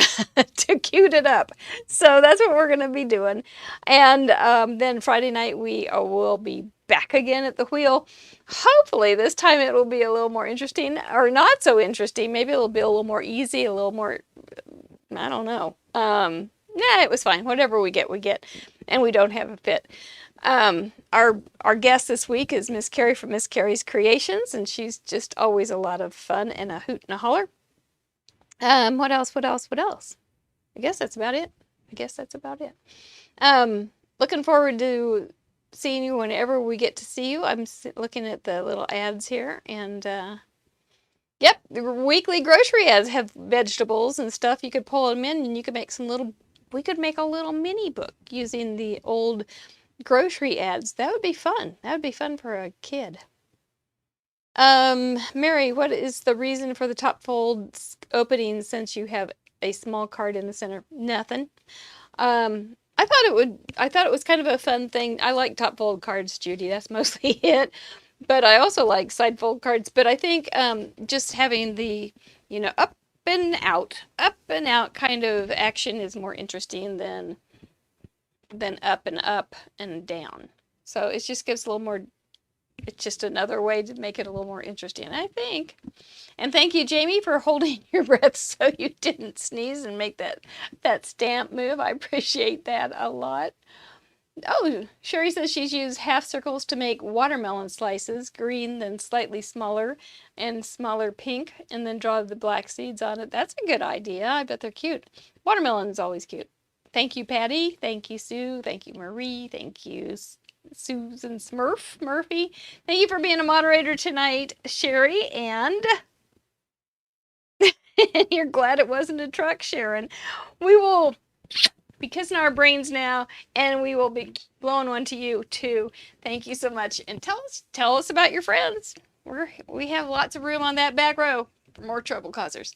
to cute it up. So that's what we're going to be doing. And then Friday night, we will be back again at the wheel. Hopefully this time it will be a little more interesting, or not so interesting. Maybe it'll be a little more easy, a little more, I don't know. Nah, it was fine. Whatever we get, we get. And we don't have a fit. Our guest this week is Miss Carrie from Miss Carrie's Creations, and she's just always a lot of fun and a hoot and a holler. What else? I guess that's about it. Looking forward to seeing you whenever we get to see you. I'm looking at the little ads here, and yep, the weekly grocery ads have vegetables and stuff. You could pull them in, and you could make we could make a little mini book using the old grocery ads. That would be fun. That would be fun for a kid. Mary, what is the reason for the top fold opening since you have a small card in the center? Nothing. I thought it was kind of a fun thing. I like top fold cards, Judy. That's mostly it. But I also like side fold cards. But I think just having the, up and out kind of action is more interesting than up and down. So it just gives a little more, it's just another way to make it a little more interesting, I think. And thank you, Jamie, for holding your breath so you didn't sneeze and make that stamp move. I appreciate that a lot. Oh, Sherry says she's used half circles to make watermelon slices, green, then slightly smaller, and smaller pink, and then draw the black seeds on it. That's a good idea. I bet they're cute. Watermelon's always cute. Thank you, Patty. Thank you, Sue. Thank you, Marie. Thank you, Susan Murphy. Thank you for being a moderator tonight, Sherry. And you're glad it wasn't a truck, Sharon. We will be kissing our brains now, and we will be blowing one to you too. Thank you so much, and tell us about your friends. We have lots of room on that back row for more trouble causers.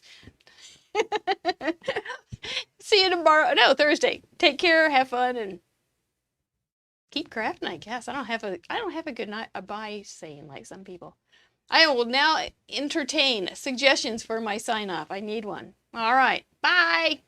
See you tomorrow. No, Thursday. Take care, have fun, and keep crafting, I guess. I don't have a good night a bye saying like some people. I will now entertain suggestions for my sign off. I need one. All right. Bye.